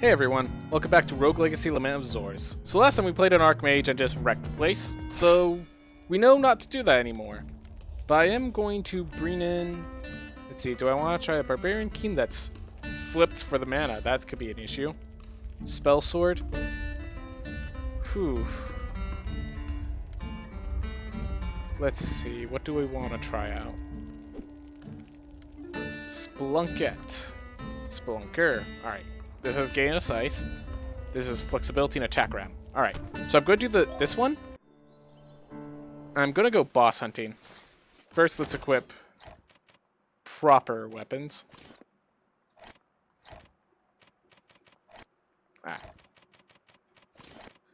Hey everyone, welcome back to Rogue Legacy Lament of Zors. So last time we played an Archmage and just wrecked the place, so we know not to do that anymore. But I am going to bring in, let's see, do I want to try a Barbarian King that's flipped for the mana? That could be an issue. Spell Sword. Whew. Let's see, what do we want to try out? Splunkette. Splunker. Alright. This is Gain a Scythe. This is Flexibility and Attack Ram. Alright, so I'm going to do this one. I'm going to go boss hunting. First, let's equip proper weapons.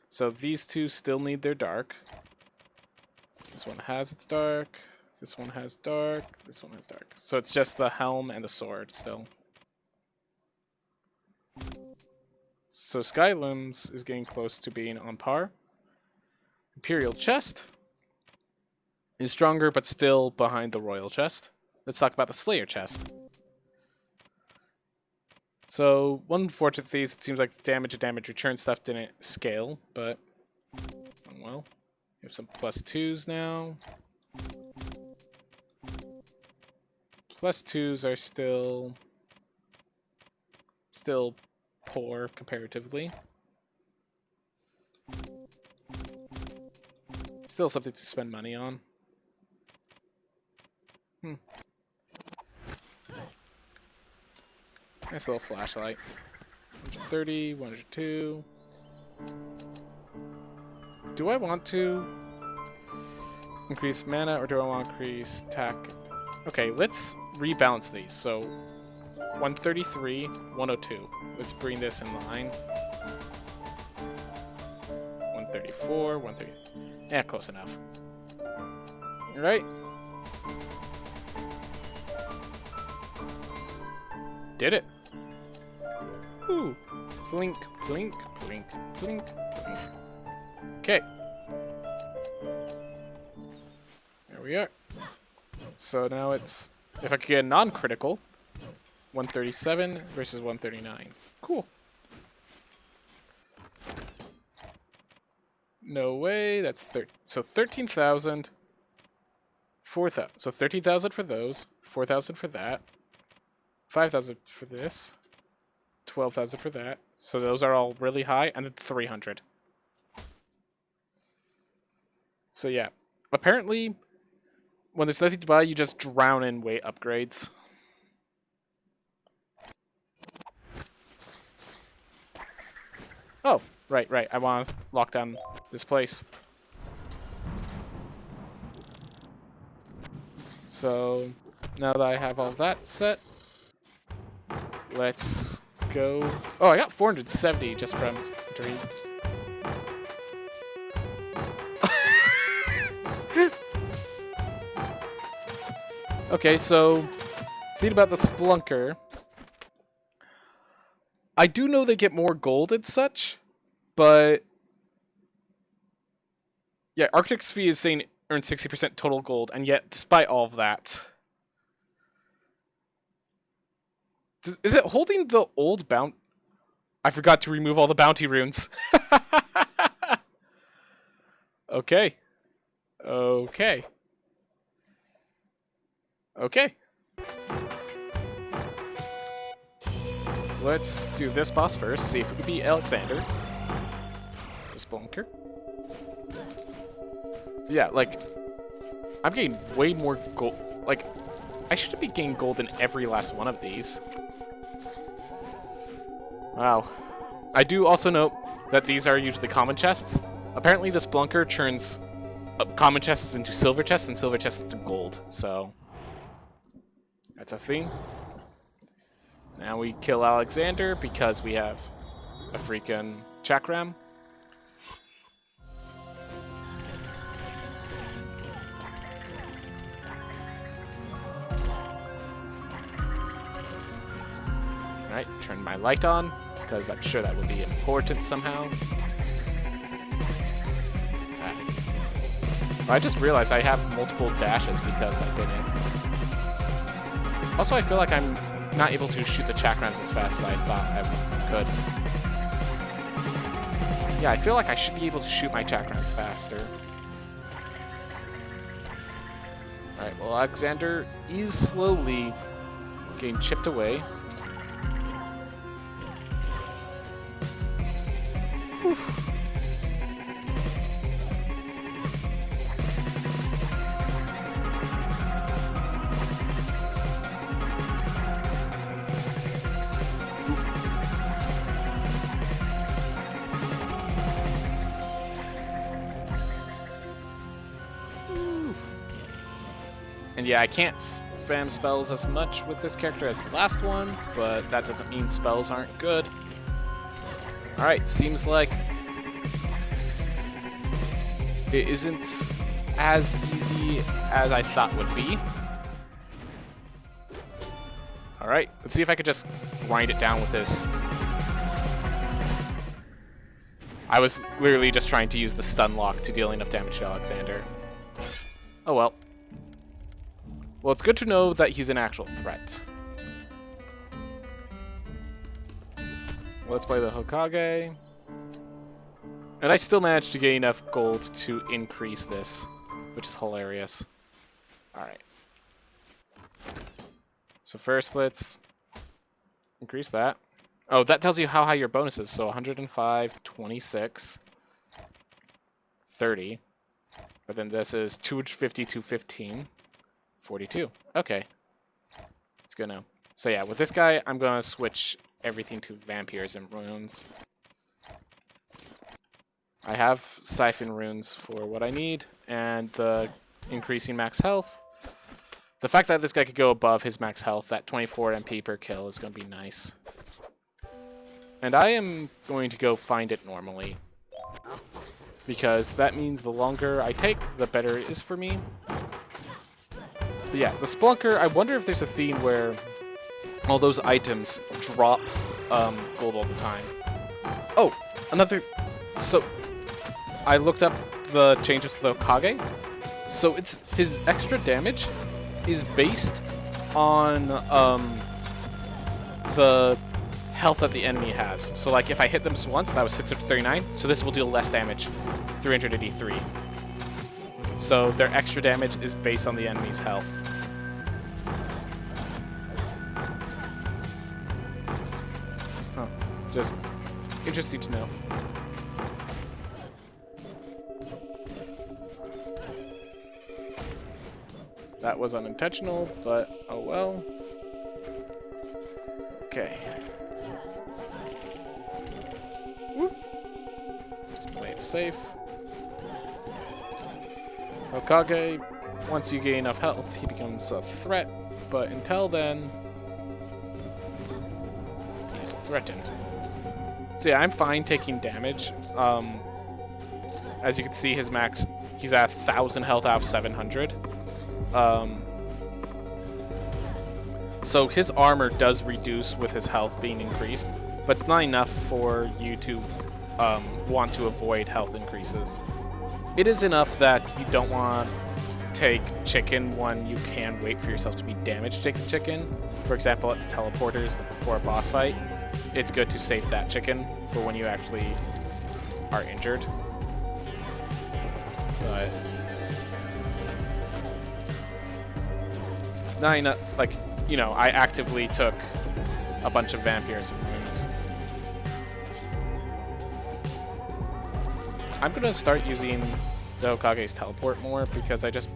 So these two still need their dark. This one has its dark. This one has dark. This one has dark. So it's just the helm and the sword still. So Skylimbs is getting close to being on par. Imperial Chest is stronger, but still behind the Royal Chest. Let's talk about the Slayer Chest. So, one unfortunate thing is it seems like the damage and damage return stuff didn't scale, but oh well. We have some +2s now. +2s are still poor comparatively. Still something to spend money on. Nice little flashlight. 130, 102. Do I want to increase mana or do I want to increase attack? Okay, let's rebalance these. So 133, 102. Let's bring this in line. 134, 130. Yeah, close enough. Alright. Did it. Ooh. Blink, blink, blink, blink, blink. Okay. There we are. So now it's, if I could get a non-critical, 137 versus 139. Cool. No way. That's so 13,000. 4,000. So 13,000 for those. 4,000 for that. 5,000 for this. 12,000 for that. So those are all really high, and then 300. So yeah. Apparently, when there's nothing to buy, you just drown in weight upgrades. Oh, right. I want to lock down this place. So, now that I have all that set, let's go... Oh, I got 470 just from Dream. Okay, so, thing about the Splunker... I do know they get more gold and such, but... Yeah, Architect's Fee is saying earn 60% total gold, and yet, despite all of that... Is it holding the old bounty? I forgot to remove all the bounty runes. Okay. Okay. Okay. Let's do this boss first, see if we can beat Alexander. This bunker. Yeah, like, I'm getting way more gold. Like, I should be getting gold in every last one of these. Wow. I do also note that these are usually common chests. Apparently the Splunker turns common chests into silver chests and silver chests into gold, so that's a thing. Now we kill Alexander because we have a freaking chakram. Alright, turn my light on, because I'm sure that would be important somehow. I just realized I have multiple dashes because I didn't. Also, I feel like I'm not able to shoot the chakrams as fast as I thought I could. Yeah, I feel like I should be able to shoot my chakrams faster. Alright, well, Alexander is slowly getting chipped away. Whew. And yeah, I can't spam spells as much with this character as the last one, but that doesn't mean spells aren't good. Alright, seems like it isn't as easy as I thought would be. Alright, let's see if I could just grind it down with this. I was literally just trying to use the stun lock to deal enough damage to Alexander. Oh well. Well, it's good to know that he's an actual threat. Let's play the Hokage. And I still managed to get enough gold to increase this, which is hilarious. Alright. So first, let's increase that. Oh, that tells you how high your bonus is. So 105, 26, 30. But then this is 250, 215. 42. Okay. Let's go now. So yeah, with this guy, I'm going to switch everything to vampires and runes. I have siphon runes for what I need, and the increasing max health. The fact that this guy could go above his max health, that 24 MP per kill, is going to be nice. And I am going to go find it normally, because that means the longer I take, the better it is for me. But yeah, the Splunker, I wonder if there's a theme where all those items drop gold all the time. Oh, another... So, I looked up the changes to the Hokage. So it's his extra damage is based on the health that the enemy has. So like if I hit them once, that was 639. So this will deal less damage, 383. So their extra damage is based on the enemy's health. Huh. Just interesting to know. That was unintentional, but oh well. Okay. Whoop. Just play it safe. Hokage, once you gain enough health, he becomes a threat, but until then, he's threatened. So yeah, I'm fine taking damage. As you can see, his max, he's at 1,000 health out of 700. So his armor does reduce with his health being increased, but it's not enough for you to want to avoid health increases. It is enough that you don't want to take chicken when you can wait for yourself to be damaged to take the chicken. For example, at the teleporters before a boss fight, it's good to save that chicken for when you actually are injured. But not enough, like, you know, I actively took a bunch of vampires and runes. I'm gonna start using the Hokage's teleport more because I just...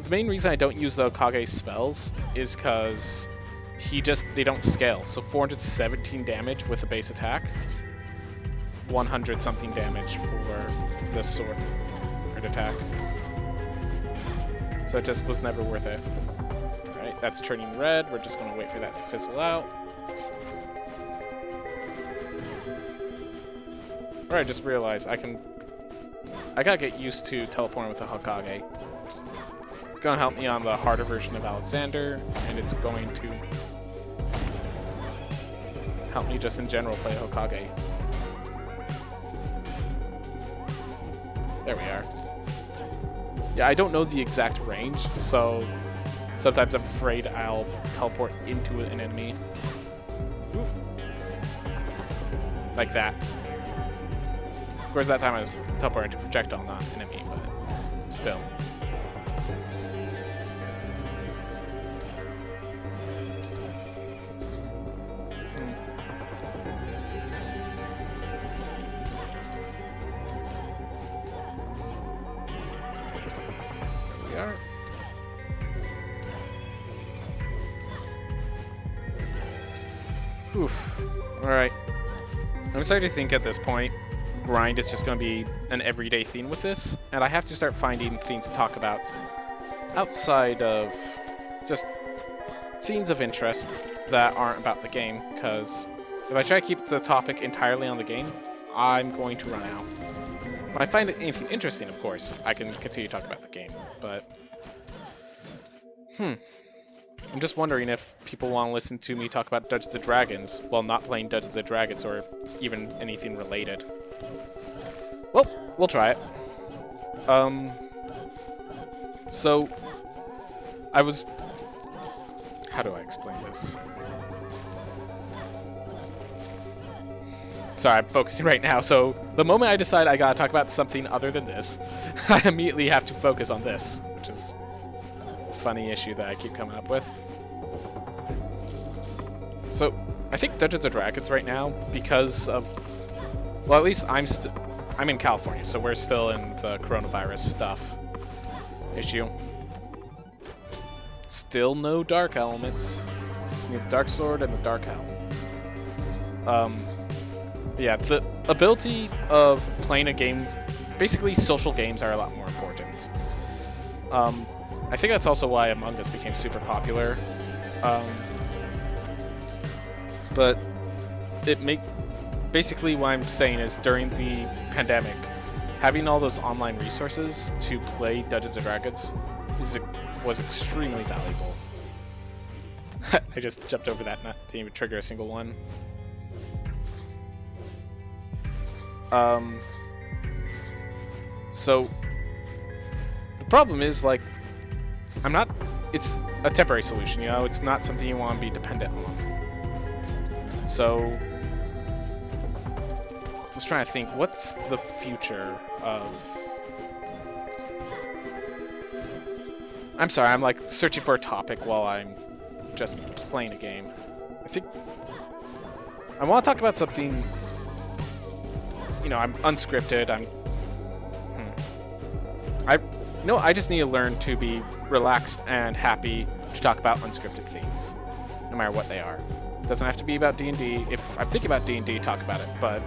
The main reason I don't use the Hokage's spells is because they don't scale. So 417 damage with the base attack, 100 something damage for the sword attack. So it just was never worth it. Alright, that's turning red. We're just gonna wait for that to fizzle out. Or I just realized I gotta get used to teleporting with the Hokage. It's gonna help me on the harder version of Alexander, and it's going to help me just in general play Hokage. There we are. Yeah, I don't know the exact range, so sometimes I'm afraid I'll teleport into an enemy. Ooh. like that. Of course, that time I was teleporting to projectile, not enemy, but still. Oof. Alright. I'm starting to think at this point, grind is just going to be an everyday theme with this, and I have to start finding things to talk about outside of just themes of interest that aren't about the game, because if I try to keep the topic entirely on the game, I'm going to run out. When I find anything interesting, of course, I can continue to talk about the game, but... I'm just wondering if people want to listen to me talk about Dungeons & Dragons while not playing Dungeons & Dragons or even anything related. Well, we'll try it. So, I was... How do I explain this? Sorry, I'm focusing right now, so the moment I decide I gotta talk about something other than this, I immediately have to focus on this, which is a funny issue that I keep coming up with. So, I think Dungeons & Dragons right now, because of... Well, at least I'm in California, so we're still in the coronavirus stuff issue. Still no dark elements. You have Dark Sword and the Dark Helm. Yeah, the ability of playing a game... Basically, social games are a lot more important. I think that's also why Among Us became super popular. But basically what I'm saying is during the pandemic, having all those online resources to play Dungeons & Dragons was extremely valuable. I just jumped over that, didn't even trigger a single one. So the problem is, like, it's a temporary solution, you know, it's not something you want to be dependent on. So, just trying to think, what's the future of... I'm sorry, I'm like searching for a topic while I'm just playing a game. I think I want to talk about something, you know, I'm unscripted, I just need to learn to be relaxed and happy to talk about unscripted things, no matter what they are. It doesn't have to be about D&D. If I'm thinking about D&D, talk about it, but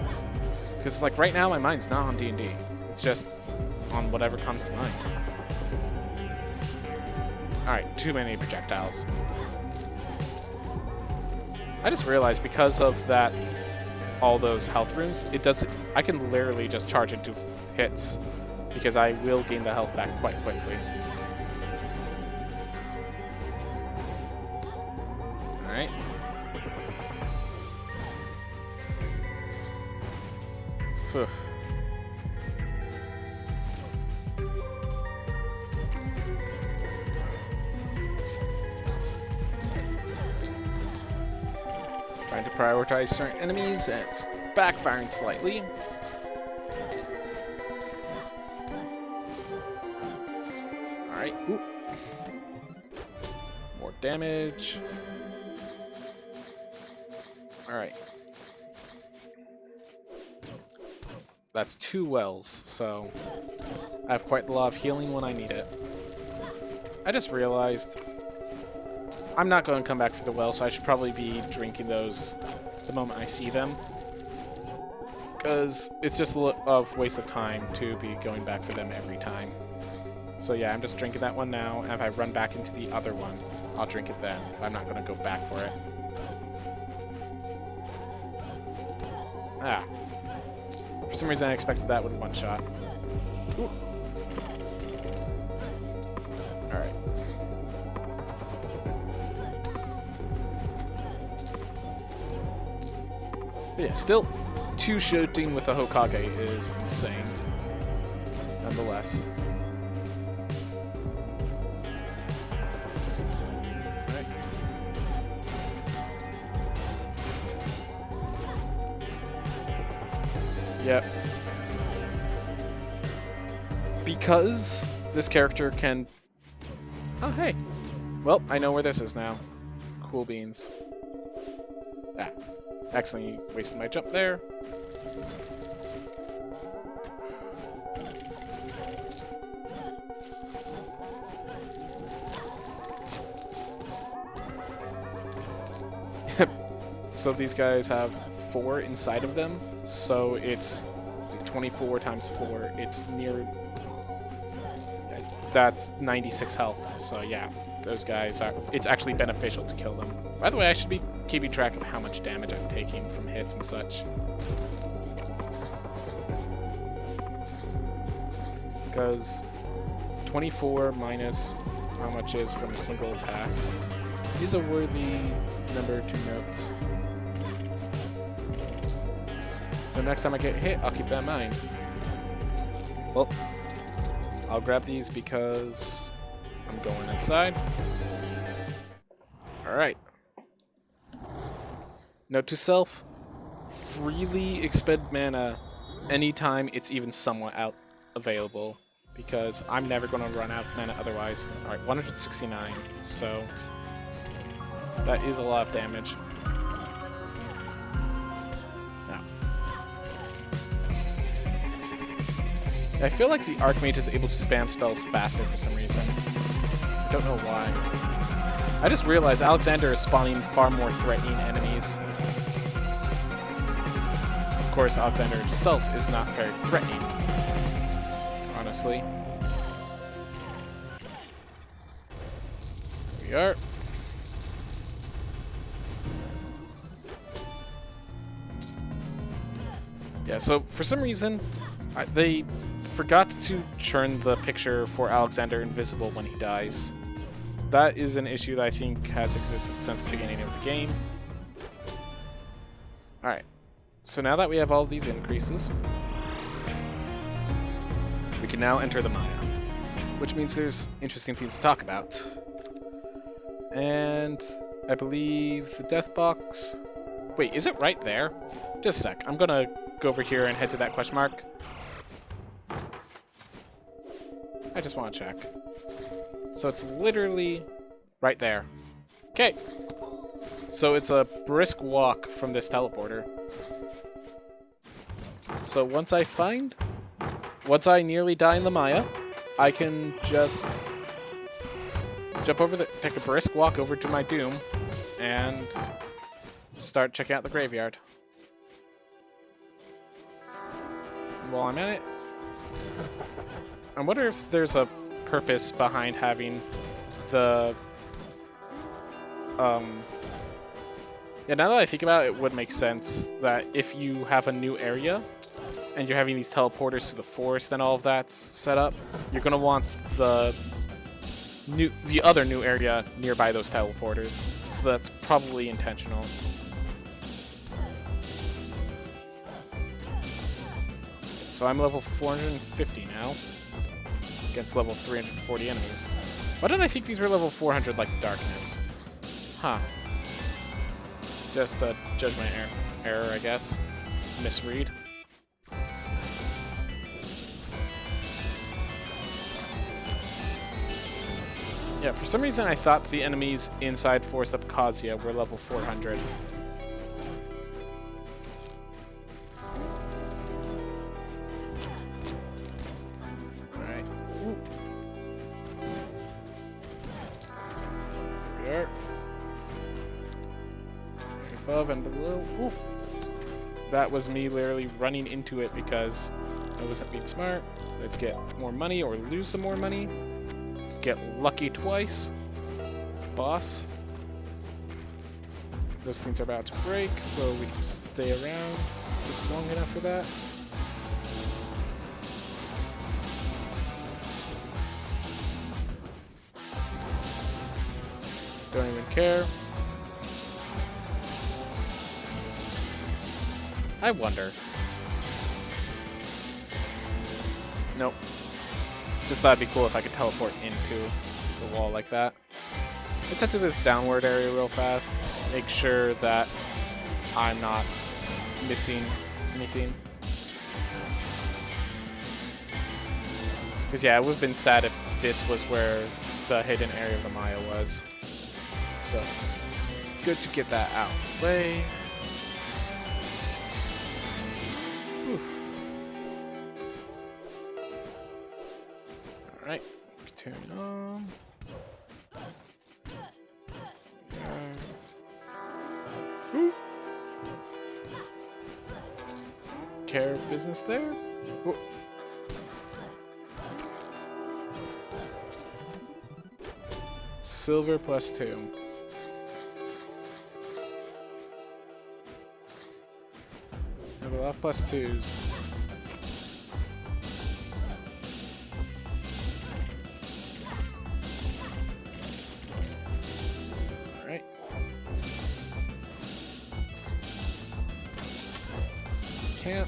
because like right now my mind's not on D&D. It's just on whatever comes to mind. Alright, too many projectiles. I just realized because of that, all those health rooms, I can literally just charge into hits because I will gain the health back quite quickly. Alright. Whew. Trying to prioritize certain enemies, and it's backfiring slightly. Alright, more damage. Alright. That's 2 wells, so I have quite a lot of healing when I need it. I just realized I'm not going to come back for the well, so I should probably be drinking those the moment I see them. Because it's just a waste of time to be going back for them every time. So yeah, I'm just drinking that one now, and if I run back into the other one, I'll drink it then. I'm not going to go back for it. Ah. For some reason I expected that with one shot. Alright. But yeah, still, 2 shooting with a Hokage is insane. Nonetheless. Alright. Yep. Because this character can... Oh, hey. Well, I know where this is now. Cool beans. Ah, accidentally wasted my jump there. So these guys have 4 inside of them, so it's 24 times 4. It's near... That's 96 health, so yeah, those guys are... It's actually beneficial to kill them. By the way, I should be keeping track of how much damage I'm taking from hits and such. Because 24 minus how much is from a single attack is a worthy number to note. So next time I get hit, I'll keep that in mind. Well, I'll grab these because I'm going inside. Alright. Note to self, freely expend mana anytime it's even somewhat available, because I'm never going to run out of mana otherwise. Alright, 169, so that is a lot of damage. I feel like the Archmage is able to spam spells faster for some reason. I don't know why. I just realized Alexander is spawning far more threatening enemies. Of course, Alexander himself is not very threatening, honestly. Here we are. Yeah, so for some reason, they forgot to turn the picture for Alexander invisible when he dies. That is an issue that I think has existed since the beginning of the game. Alright, so now that we have all of these increases, we can now enter the Maya, which means there's interesting things to talk about. And I believe the death box... Wait, is it right there? Just a sec, I'm gonna go over here and head to that question mark. I just want to check. So it's literally right there. Okay. So it's a brisk walk from this teleporter. So once I nearly die in the Maya, I can just jump over take a brisk walk over to my Doom and start checking out the graveyard. And while I'm at it, I wonder if there's a purpose behind having the... Yeah, now that I think about it, it would make sense that if you have a new area and you're having these teleporters to the forest and all of that's set up, you're going to want the other new area nearby those teleporters. So that's probably intentional. So I'm level 450 now. Against level 340 enemies. Why did I think these were level 400 like the Darkness? Huh. Just a judgment error, I guess. Misread. Yeah, for some reason I thought the enemies inside Forest of Abkhazia were level 400. Above and below. Ooh. That was me literally running into it because I wasn't being smart. Let's get more money or lose some more money. Get lucky twice. Boss. Those things are about to break, so we can stay around just long enough for that. Don't even care. I wonder. Nope. Just thought it'd be cool if I could teleport into the wall like that. Let's head to this downward area real fast. Make sure that I'm not missing anything. Because yeah, it would have been sad if this was where the hidden area of the Maya was. So, good to get that out of the way. Whew. Alright, continue on. Whew. Care of business there? Whoa. Silver +2. Have a lot of +2s. Alright. Can't.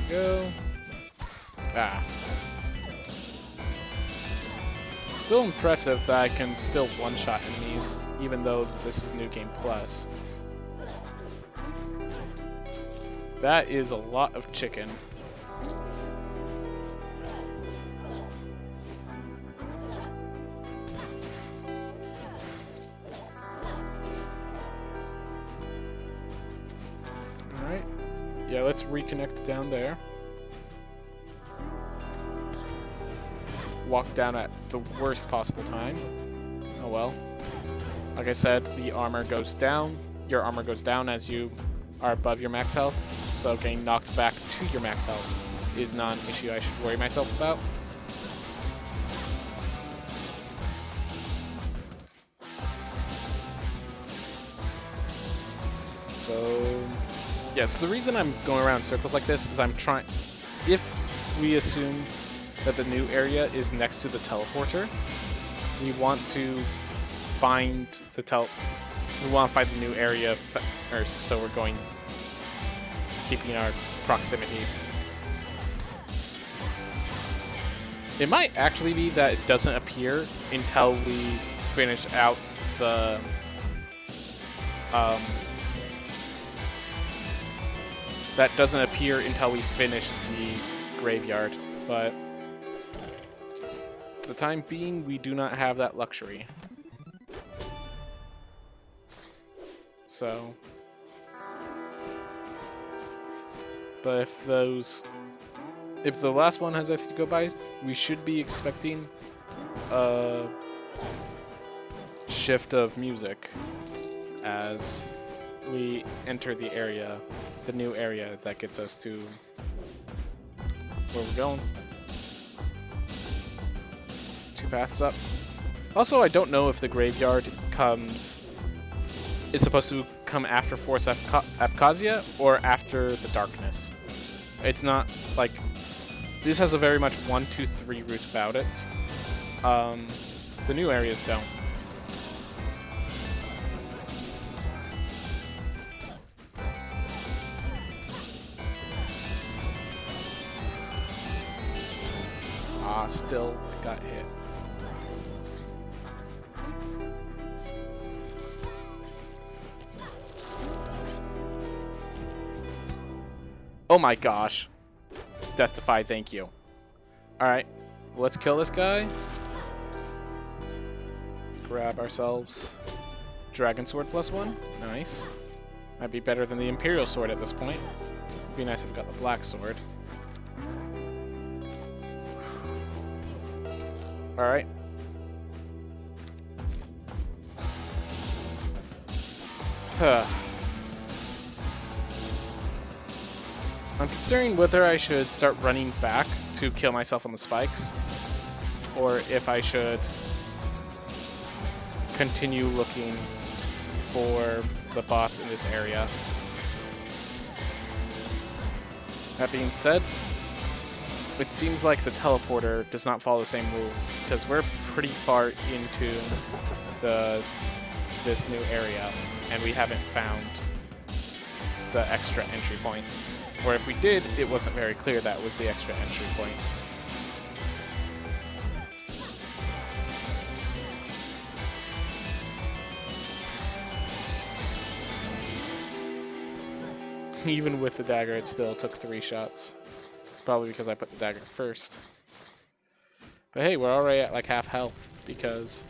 Go. Ah. Still impressive that I can still one-shot enemies, even though this is New Game Plus. That is a lot of chicken. Alright. Yeah, let's reconnect down there. Walk down at the worst possible time. Oh well. Like I said, the armor goes down. Your armor goes down as you are above your max health. So getting knocked back to your max health is not an issue I should worry myself about. So yeah, so the reason I'm going around in circles like this is I'm trying, if we assume that the new area is next to the teleporter, we want to find the the new area first, so we're going, keeping our proximity. It might actually be that it doesn't appear until we finish out the that doesn't appear until we finish the graveyard, but for the time being, we do not have that luxury. So, but if the last one has anything to go by, we should be expecting a shift of music as we enter the area, the new area that gets us to where we're going. 2 paths up. Also, I don't know if the graveyard is supposed to come after Force Abkhazia or after the darkness. It's not like this has a very much 1, 2, 3 route about it. The new areas don't. Still got hit. Oh my gosh. Death Defy, thank you. Alright, let's kill this guy. Grab ourselves Dragon Sword +1. Nice. Might be better than the Imperial Sword at this point. It'd be nice if we got the Black Sword. Alright. I'm considering whether I should start running back to kill myself on the spikes, or if I should continue looking for the boss in this area. That being said, it seems like the teleporter does not follow the same rules, because we're pretty far into this new area, and we haven't found the extra entry point. Or if we did, it wasn't very clear that was the extra entry point. Even with the dagger, it still took 3 shots. Probably because I put the dagger first. But hey, we're already at like half health because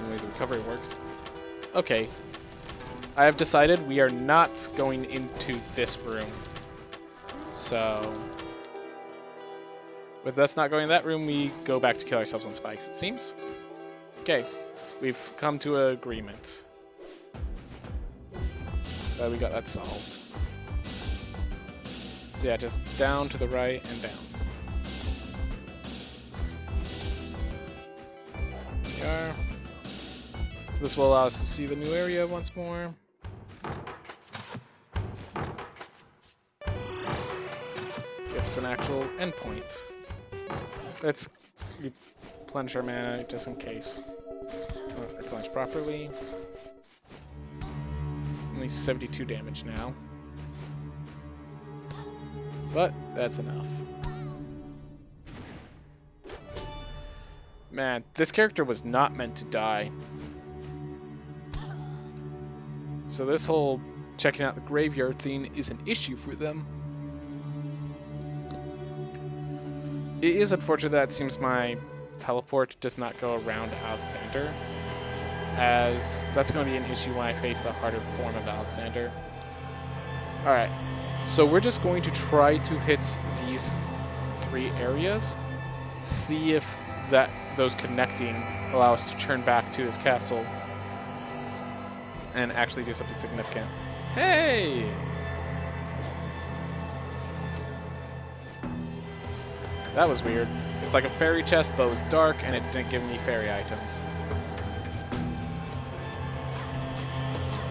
the way the recovery works. Okay. I have decided we are not going into this room. So, with us not going in that room, we go back to kill ourselves on spikes, it seems. Okay, we've come to an agreement. We got that solved. So yeah, just down to the right and down. There we are. So this will allow us to see the new area once more. Give us an actual endpoint. Let's replenish our mana just in case. It's not replenished properly. Only 72 damage now. But that's enough. Man, this character was not meant to die. So this whole checking out the graveyard thing is an issue for them. It is unfortunate that it seems my teleport does not go around Alexander, as that's going to be an issue when I face the harder form of Alexander. Alright, so we're just going to try to hit these 3 areas, see if those connecting allow us to turn back to this castle and actually do something significant. Hey! That was weird. It's like a fairy chest, but it was dark and it didn't give me fairy items.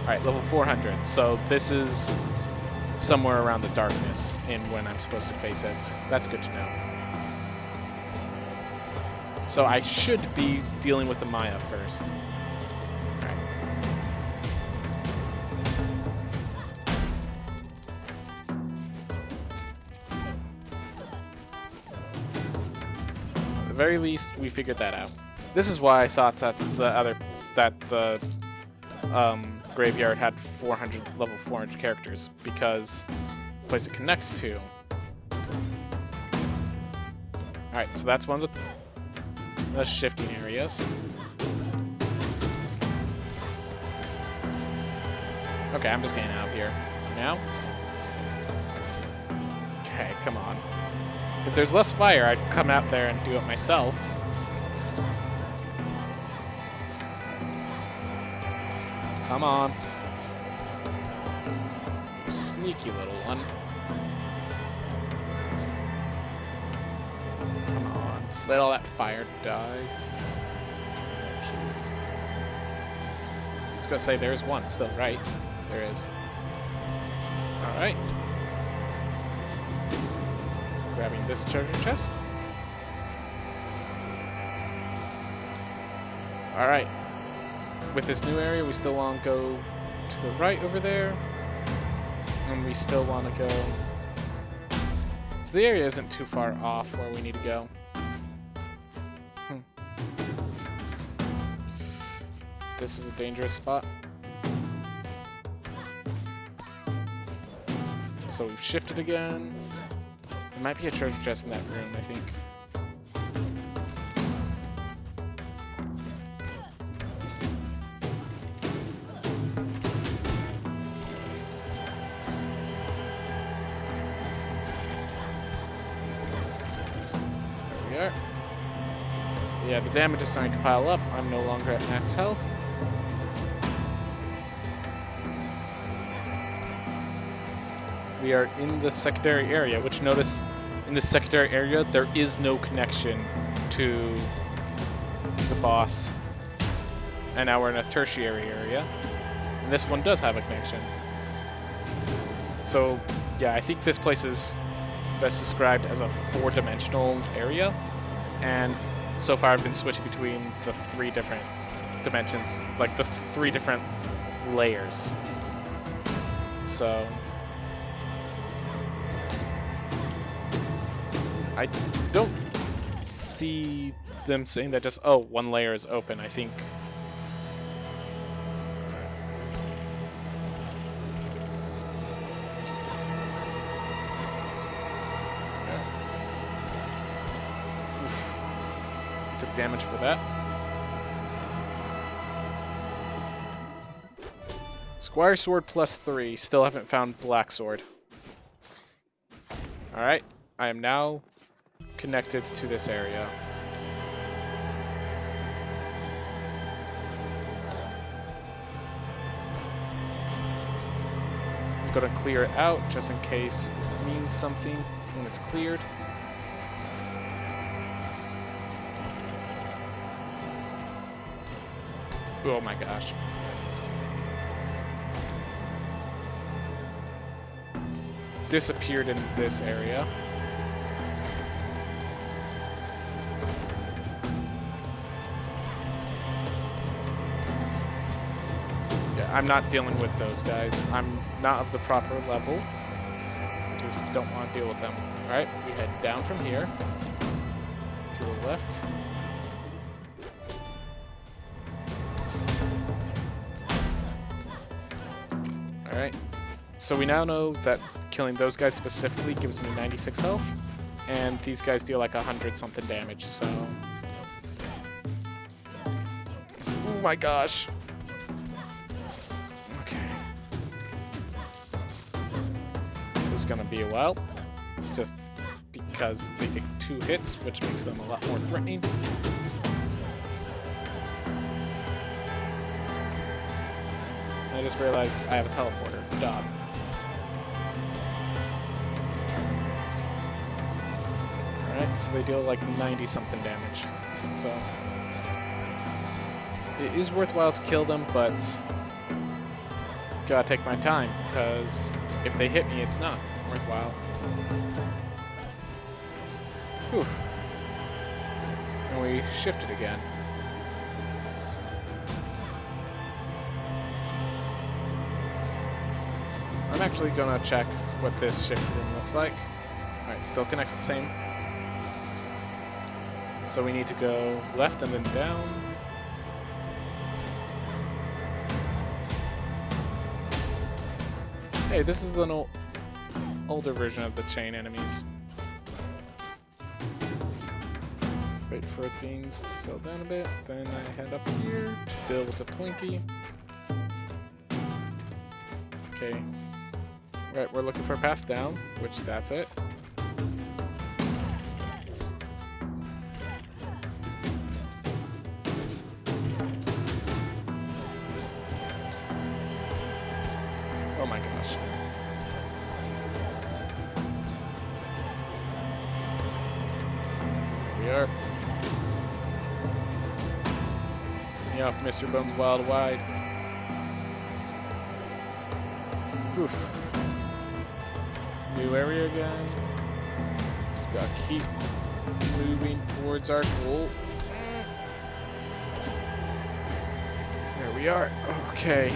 Alright, level 400. So this is somewhere around the darkness in when I'm supposed to face it. That's good to know. So I should be dealing with the Maya first. Alright. At the very least, we figured that out. This is why I thought that the graveyard had level 400 characters, because the place it connects to. Alright, so that's one of the shifting areas. Okay, I'm just getting out of here. Now? Okay, come on. If there's less fire, I'd come out there and do it myself. Come on. You sneaky little one. Come on. Let all that fire die. I was gonna say there's one still, right? There is. Alright. Grabbing this treasure chest. Alright. With this new area, we still want to go to the right over there. And we still want to go... So the area isn't too far off where we need to go. This is a dangerous spot. So we've shifted again. There might be a treasure chest in that room, I think. There we are. Yeah, the damage is starting to pile up. I'm no longer at max health. We are in the secondary area, which notice in the secondary area there is no connection to the boss. And now we're in a tertiary area, and this one does have a connection. So yeah, I think this place is best described as a 4-dimensional area, and so far I've been switching between the 3 different dimensions, like the 3 different layers. So I don't see them saying that just, oh, 1 layer is open. I think... Took damage for that. Squire Sword +3. Still haven't found Black Sword. Alright. I am now connected to this area. I'm gonna clear it out just in case it means something when it's cleared. Oh my gosh. It's disappeared in this area. I'm not dealing with those guys. I'm not of the proper level. Just don't want to deal with them. Alright, we head down from here. To the left. Alright. So we now know that killing those guys specifically gives me 96 health. And these guys deal like 100 something damage, so... Oh my gosh. Gonna be a while, just because they take 2 hits, which makes them a lot more threatening. I just realized I have a teleporter. Dog. Alright, so they deal like 90 something damage. So it is worthwhile to kill them, but gotta take my time, because if they hit me, it's not worthwhile. Whew. And we shifted again. I'm actually gonna check what this shift room looks like. Alright, still connects the same. So we need to go left and then down. Hey, this is an older version of the chain enemies. Wait for things to settle down a bit, then I head up here to deal with the Plinky. Okay. Right, we're looking for a path down, which that's it. Oh my gosh. Here we are. Me off, Mr. Bones Wild Wide. Oof. New area again. Just gotta keep moving towards our goal. There we are. Okay.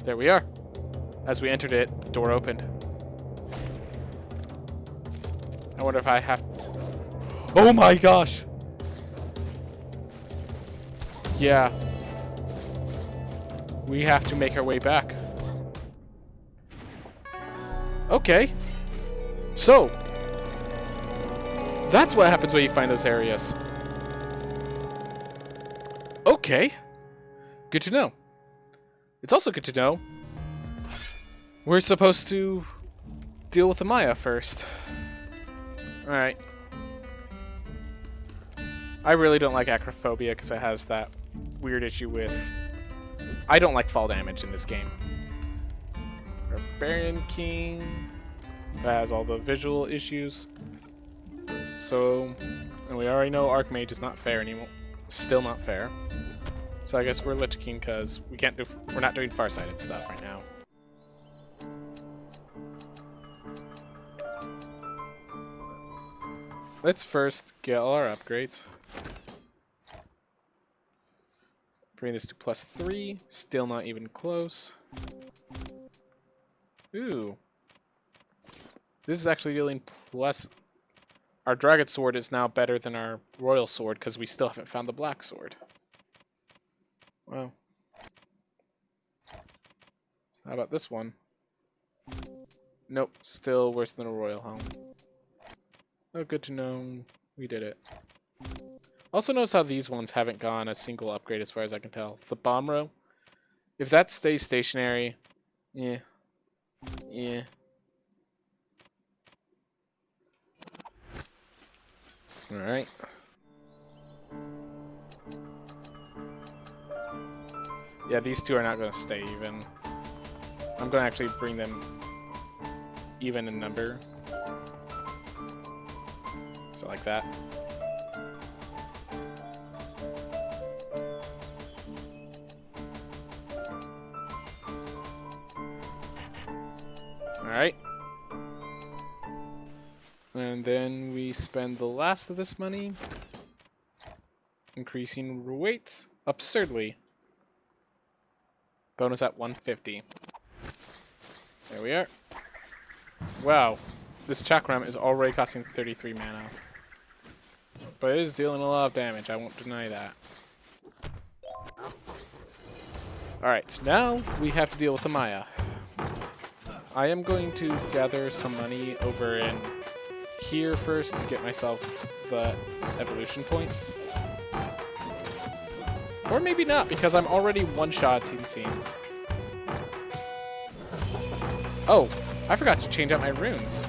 There we are. As we entered it, the door opened. I wonder if I have... Oh my gosh! Yeah. We have to make our way back. Okay. So. That's what happens when you find those areas. Okay. Good to know. It's also good to know we're supposed to deal with the Maya first. Alright. I really don't like acrophobia because it has that weird issue with... I don't like fall damage in this game. Barbarian King has all the visual issues. So, and we already know Archmage is not fair anymore. Still not fair. So I guess we're Lich King because we're not doing farsighted stuff right now. Let's first get all our upgrades. Bring this to +3. Still not even close. Ooh. This is actually dealing plus... Our Dragon Sword is now better than our Royal Sword because we still haven't found the Black Sword. Wow. How about this one? Nope, still worse than a royal home. Oh, good to know. We did it. Also notice how these ones haven't gone a single upgrade as far as I can tell. The bomb row, if that stays stationary, yeah. Yeah. Alright. Yeah, these two are not going to stay even. I'm going to actually bring them even in number. So like that. Alright. And then we spend the last of this money increasing weights absurdly. Bonus at 150. There we are. Wow. This chakram is already costing 33 mana. But it is dealing a lot of damage, I won't deny that. Alright, now we have to deal with the Maya. I am going to gather some money over in here first to get myself the evolution points. Or maybe not, because I'm already one-shotting things. Oh, I forgot to change out my runes.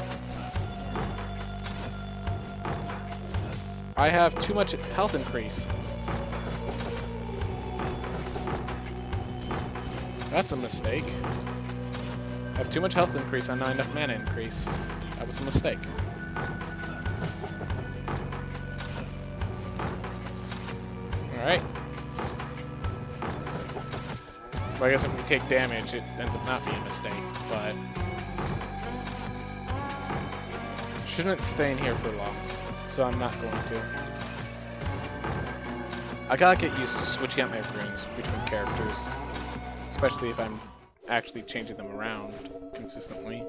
I have too much health increase. That's a mistake. I have too much health increase and not enough mana increase. That was a mistake. Alright. Well, I guess if we take damage, it ends up not being a mistake, but... shouldn't stay in here for long, so I'm not going to. I gotta get used to switching out my runes between characters, especially if I'm actually changing them around consistently.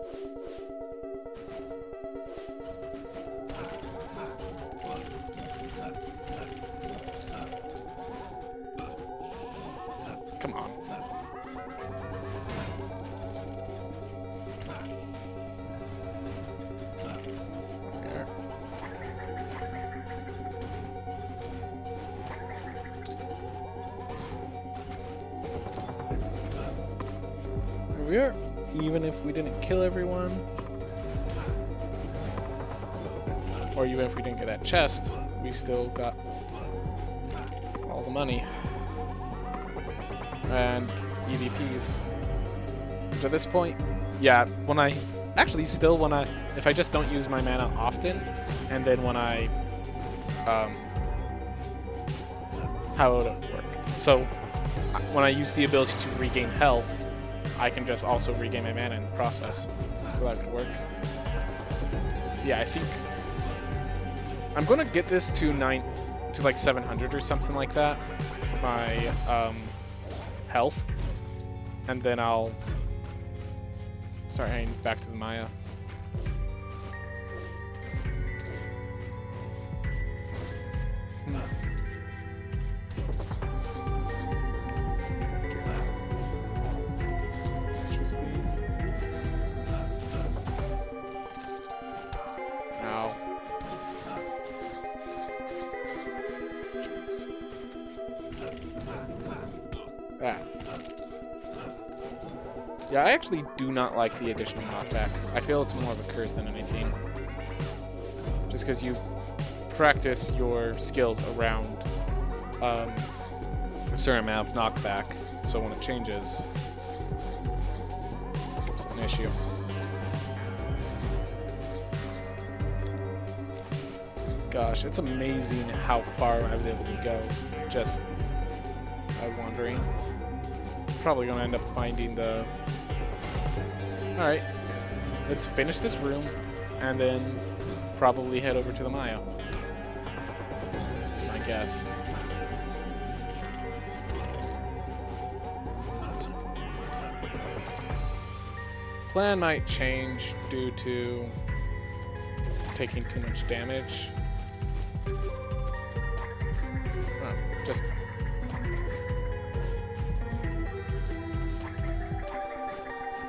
Come on. There. Here we are. Even if we didn't kill everyone, or even if we didn't get that chest, we still got all the money. And EVPs. To this point, yeah, when I actually still when I if I just don't use my mana often, and then when I how would it work? So when I use the ability to regain health, I can just also regain my mana in the process. So that could work. Yeah, I think I'm gonna get this to like 700 or something like that. My health, and then I'll start heading back to the Maya. Interesting. Ow. Jeez. Ah. Yeah, I actually do not like the additional knockback. I feel it's more of a curse than anything. Just because you practice your skills around a certain amount of knockback, so when it changes, it becomes an issue. Gosh, it's amazing how far I was able to go just by wandering. Probably gonna end up finding the... Alright, let's finish this room and then probably head over to the Maya. That's my guess. Plan might change due to taking too much damage. Oh, just...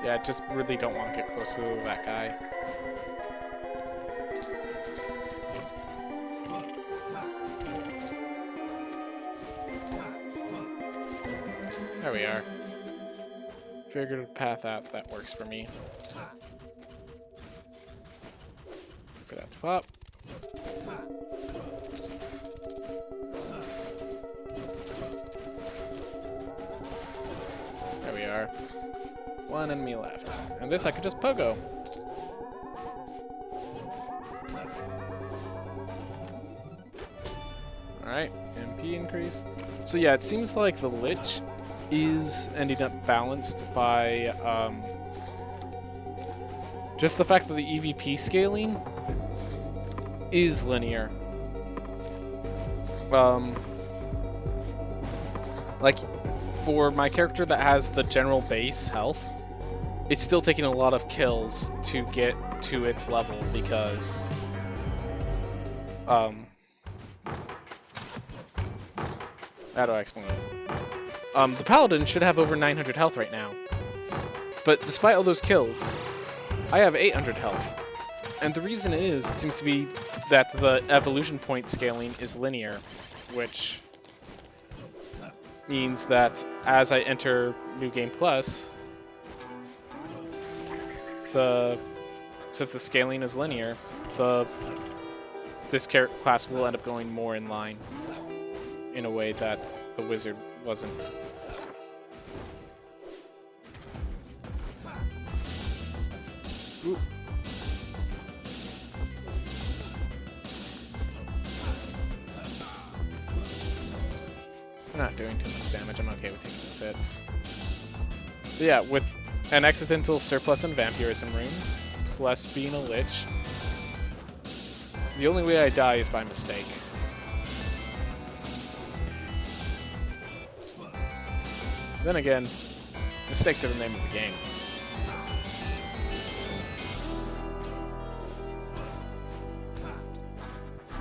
Yeah, I just really don't want to get close to that guy. There we are. Figured a path out that works for me. For that to pop. There we are. One enemy left. And this I could just pogo. Alright, MP increase. So yeah, it seems like the Lich is ending up balanced by just the fact that the EVP scaling is linear. Like, for my character that has the general base health, it's still taking a lot of kills to get to its level because how do I explain it? The Paladin should have over 900 health right now. But despite all those kills, I have 800 health. And the reason is, it seems to be that the evolution point scaling is linear, which means that as I enter New Game Plus, since the scaling is linear, this class will end up going more in line in a way that the wizard wasn't. Ooh. I'm not doing too much damage. I'm okay with taking those hits. So yeah, with an accidental surplus in vampirism runes, plus being a lich, the only way I die is by mistake. Then again, mistakes are the name of the game.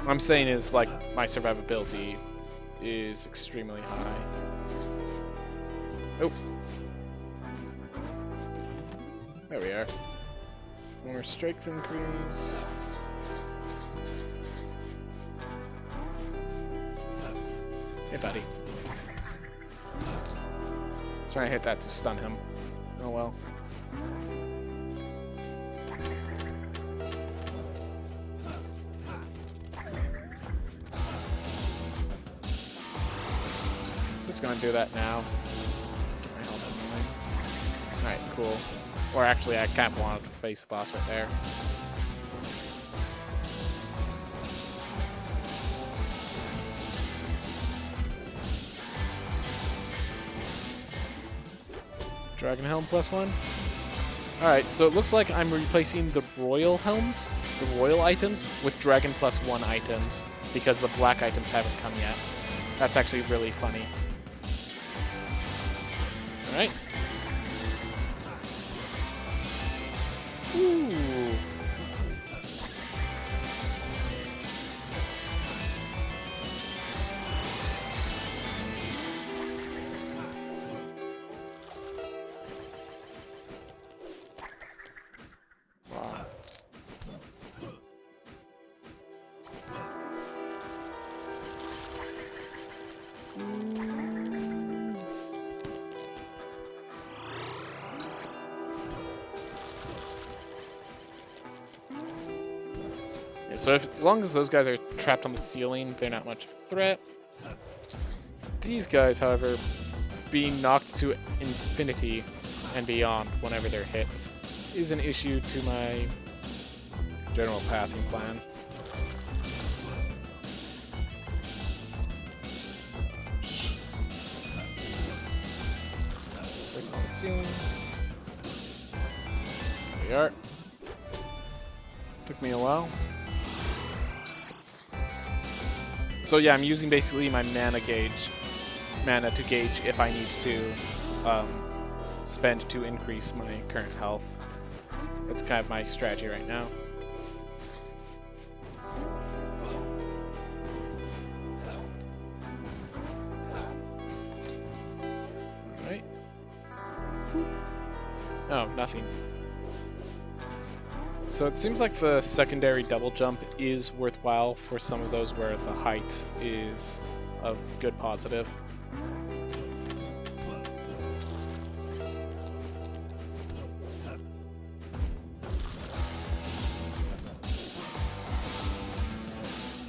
What I'm saying is, like, my survivability is extremely high. Oh. There we are. More strength increase. Hey, buddy. Trying to hit that to stun him. Oh well. Just gonna do that now. Get my helmet moving. Alright, cool. Or actually, I kind of wanted to face the boss right there. Dragon Helm +1. Alright, so it looks like I'm replacing the Royal Helms, the Royal items, with Dragon +1 items, because the black items haven't come yet. That's actually really funny. Alright. Ooh. Wow. Yeah, so as long as those guys are trapped on the ceiling, they're not much of a threat. These guys, however, being knocked to infinity and beyond whenever they're hit is an issue to my general pathing plan. First on the ceiling. There we are. Took me a while. So yeah, I'm using basically my mana to gauge if I need to spend to increase my current health. That's kind of my strategy right now. Alright. Oh, No, nothing. So it seems like the secondary double jump is worthwhile for some of those where the height is a good positive.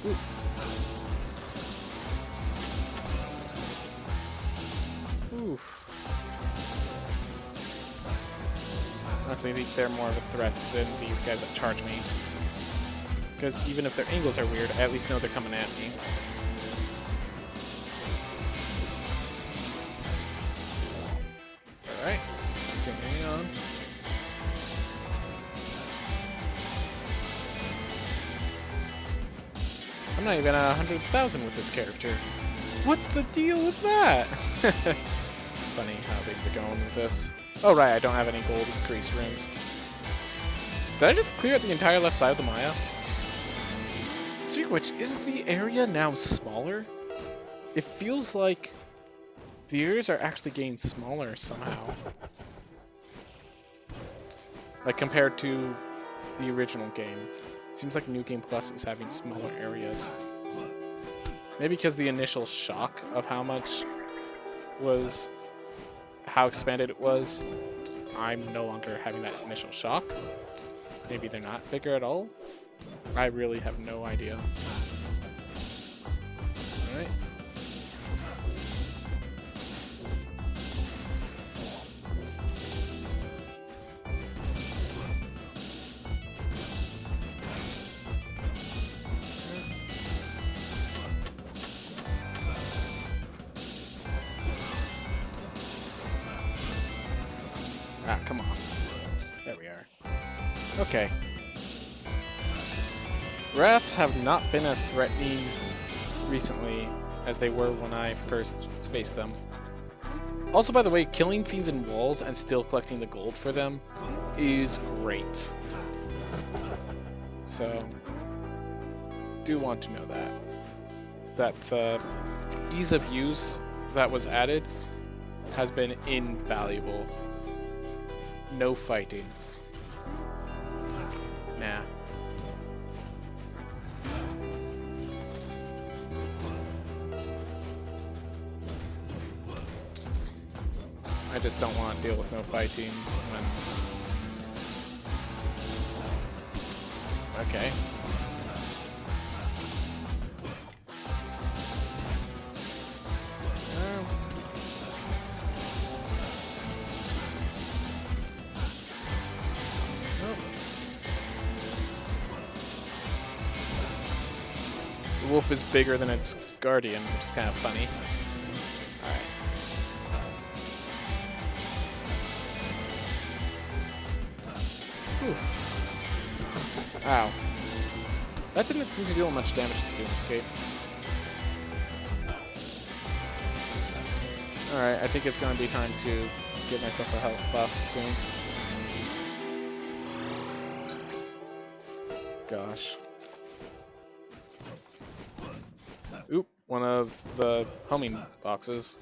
Ooh. Ooh. Honestly, I think they're more of a threat than these guys that charge me. Because even if their angles are weird, I at least know they're coming at me. Alright, continuing on. I'm not even at 100,000 with this character. What's the deal with that? Funny how things are going with this. Oh right, I don't have any gold grease runes. Did I just clear out the entire left side of the Maya? Speaking of which, is the area now smaller? It feels like the areas are actually getting smaller somehow. Like compared to the original game. It seems like New Game Plus is having smaller areas. Maybe because the initial shock of how expanded it was, I'm no longer having that initial shock. Maybe they're not bigger at all. I really have no idea. Alright. Ah, come on. There we are. Okay. Wraths have not been as threatening recently as they were when I first faced them. Also, by the way, killing things in walls and still collecting the gold for them is great. So, do want to know that the ease of use that was added has been invaluable. No fighting. Nah. I just don't want to deal with no fighting when... Okay. The wolf is bigger than its guardian, which is kind of funny. Alright. Ow. That didn't seem to deal much damage to Doomscape. Alright, I think it's going to be time to get myself a health buff soon. Gosh. Oop, one of the homing boxes.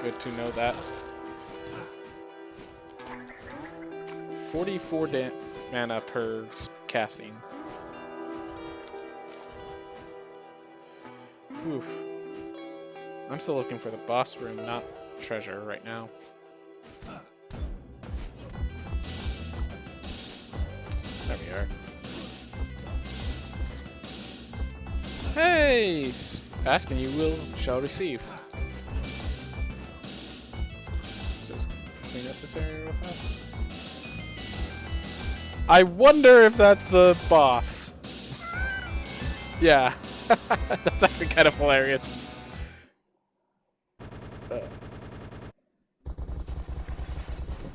Good to know that. 44 mana per casting. Oof. I'm still looking for the boss room, not treasure right now. There we are. Hey! Ask and you will shall receive. Just clean up this area real fast. I wonder if that's the boss. Yeah, that's actually kind of hilarious.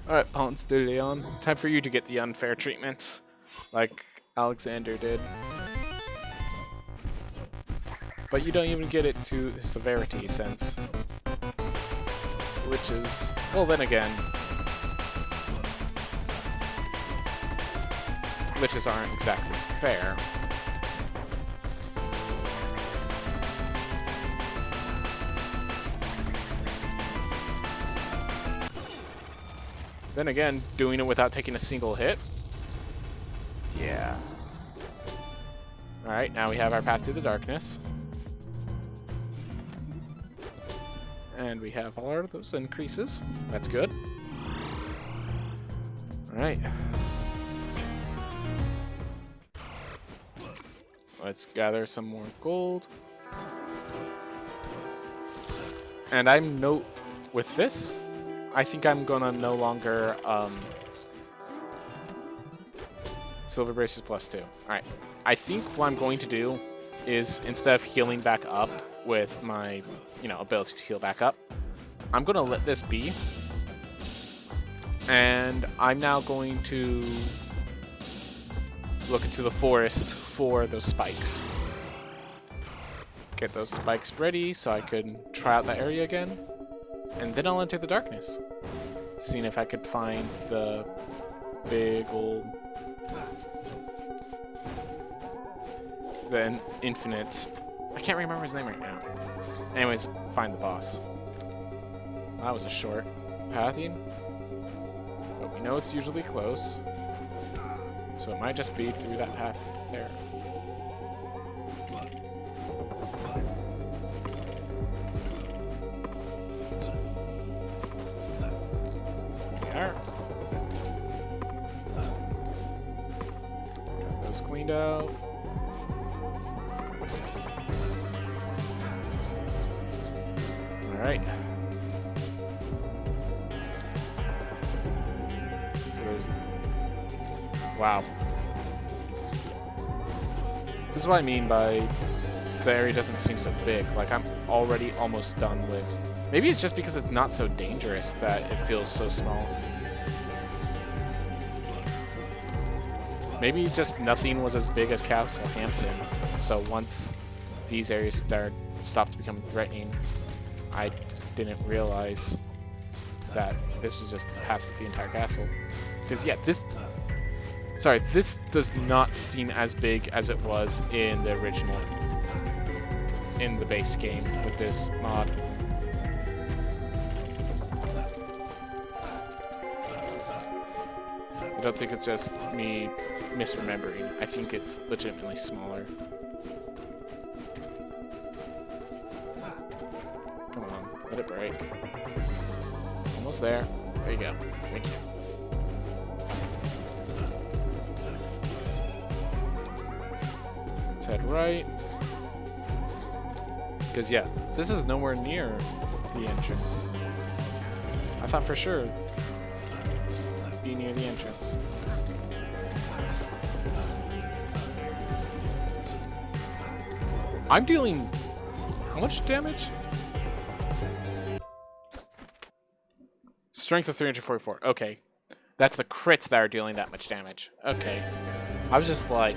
Alright, Ponce de Leon. Time for you to get the unfair treatment, like Alexander did. But you don't even get it to severity sense. Which is... well, then again... witches aren't exactly fair. Then again, doing it without taking a single hit. Yeah. Alright, now we have our path to the darkness. And we have all of those increases. That's good. Alright. Let's gather some more gold. And with this, I think I'm gonna no longer, Silver Braces +2. Alright. I think what I'm going to do is, instead of healing back up with my, ability to heal back up, I'm gonna let this be. And I'm now going to look into the forest for those spikes. Get those spikes ready so I can try out that area again. And then I'll enter the darkness. Seeing if I could find the big old... the infinite... I can't remember his name right now. Anyways, find the boss. That was a short pathing. But we know it's usually close. So it might just be through that path there. There. Got those cleaned out. Alright. So there's... Wow. This is what I mean by the area doesn't seem so big. Like, I'm already almost done with... Maybe it's just because it's not so dangerous that it feels so small. Maybe just nothing was as big as Castle Hampson. So once these areas stopped becoming threatening, I didn't realize that this was just half of the entire castle. Because yeah, this does not seem as big as it was in the original, in the base game with this mod. I don't think it's just me misremembering. I think it's legitimately smaller. Come on, let it break. Almost there. There you go. Thank you. Let's head right. Because yeah, this is nowhere near the entrance. I thought for sure it'd be near the entrance. I'm dealing how much damage? Strength of 344. Okay. That's the crits that are dealing that much damage. Okay. I was just like...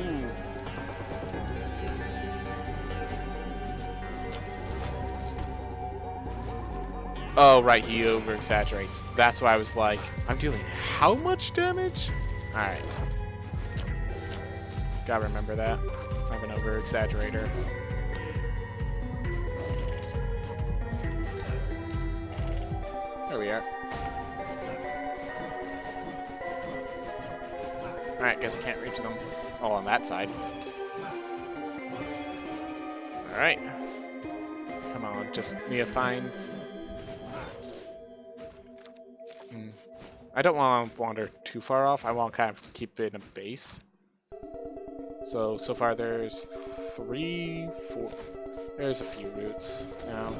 Ooh. Oh, right, he over-exaggerates. That's why I was like, I'm dealing how much damage? Alright. Gotta remember that. I'm an over-exaggerator. There we are. Alright, guess I can't reach them all on that side. Alright. Come on, just need to find... I don't want to wander too far off. I want to kind of keep it in a base. So far there's 3, 4... There's a few routes now.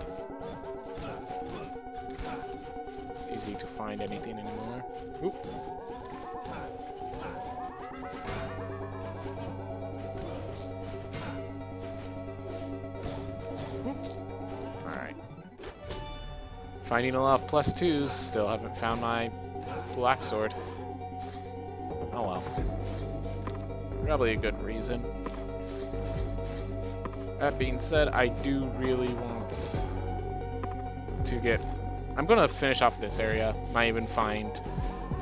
It's easy to find anything anymore. Oop. Alright. Finding a lot of +2s. Still haven't found my black sword. Oh well. Probably a good reason. That being said, I do really want to get... I'm going to finish off this area. Might even find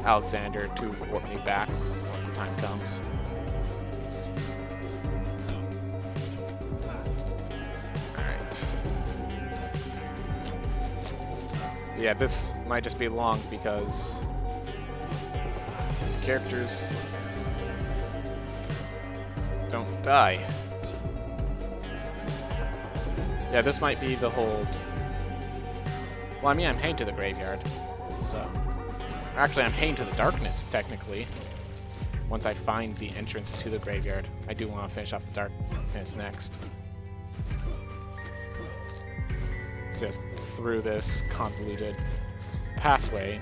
Alexander to warp me back when the time comes. Alright. Yeah, this might just be long because these characters don't die. Yeah, this might be the whole... Well, I mean, I'm heading to the graveyard, so... Actually, I'm heading to the darkness, technically. Once I find the entrance to the graveyard. I do want to finish off the darkness next. Just through this convoluted pathway,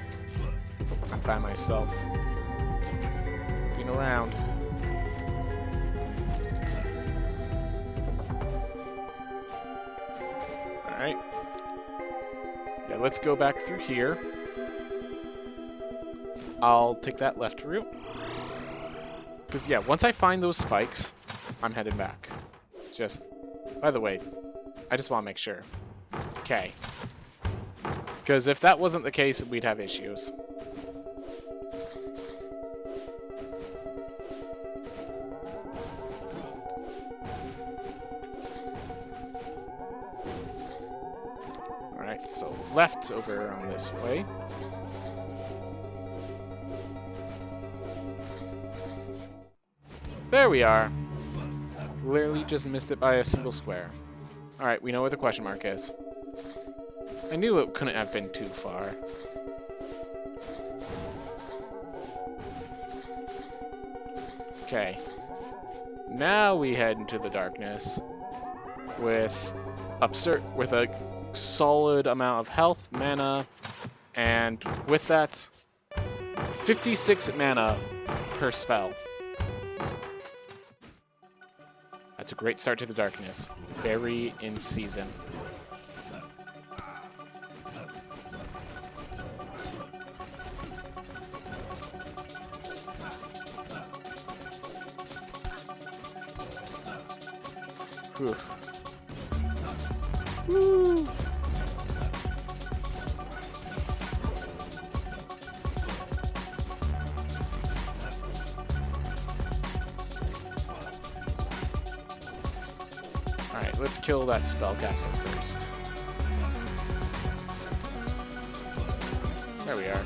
I find myself being around. Alright. Yeah, let's go back through here. I'll take that left route. Because, yeah, once I find those spikes, I'm heading back. Just, by the way, I just want to make sure. Okay. Because if that wasn't the case, we'd have issues. Alright, so left over on this way. There we are. Literally just missed it by a single square. Alright, we know where the question mark is. I knew it couldn't have been too far. Okay. Now we head into the darkness with a solid amount of health, mana, and with that, 56 mana per spell. That's a great start to the darkness. Very in season. Whew. Woo! Alright, let's kill that spellcaster first. There we are.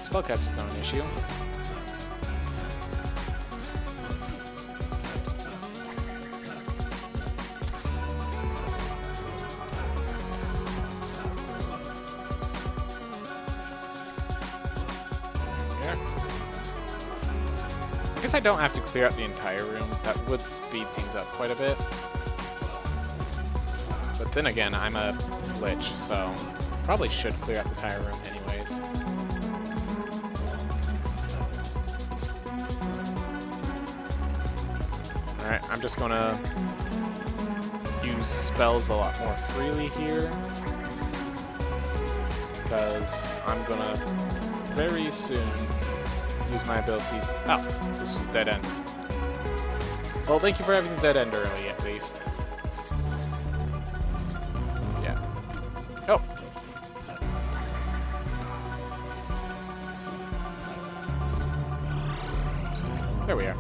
Spellcaster's not an issue. I guess I don't have to clear out the entire room. That would speed things up quite a bit. But then again, I'm a lich, so probably should clear out the entire room anyways. Alright, I'm just gonna use spells a lot more freely here. Because I'm gonna very soon use my ability. Oh, this was a dead end. Well, thank you for having the dead end early, at least. Yeah. Oh. There we are.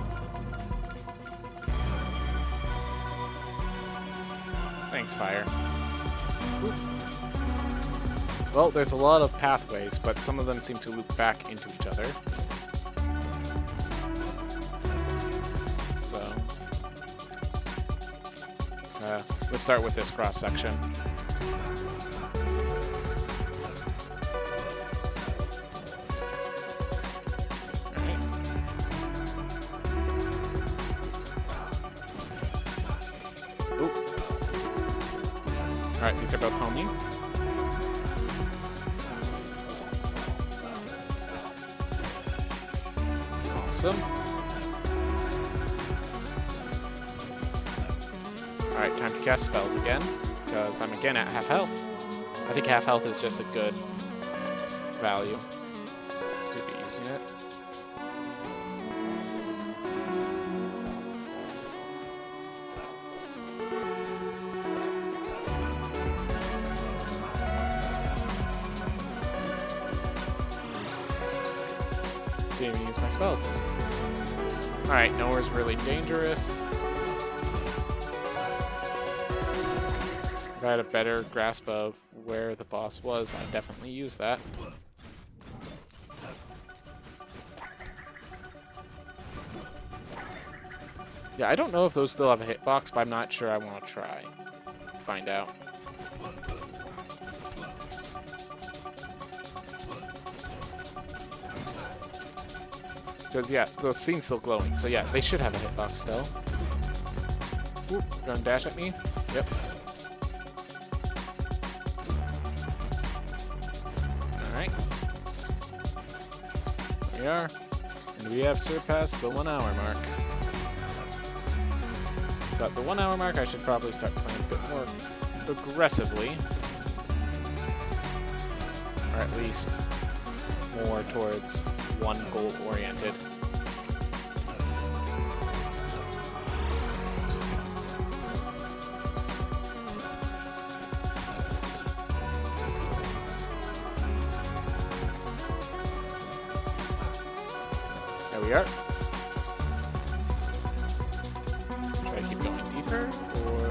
Thanks, fire. Oop. Well, there's a lot of pathways, but some of them seem to loop back into each other. So, let's start with this cross-section. Alright, these are both homing. Awesome. Alright, time to cast spells again, because I'm again at half health. I think half health is just a good value to be using it. Didn't even use my spells. Alright, nowhere's really dangerous. I've had a better grasp of where the boss was, I'd definitely use that. Yeah, I don't know if those still have a hitbox, but I'm not sure. I want to try. Find out. Because, yeah, the thing's still glowing. So, yeah, they should have a hitbox still. Ooh, gonna dash at me? Yep. Alright. There we are. And we have surpassed the 1 hour mark. So at the 1 hour mark, I should probably start playing a bit more aggressively. Or at least more towards one goal oriented. There we are. Should I keep going deeper, or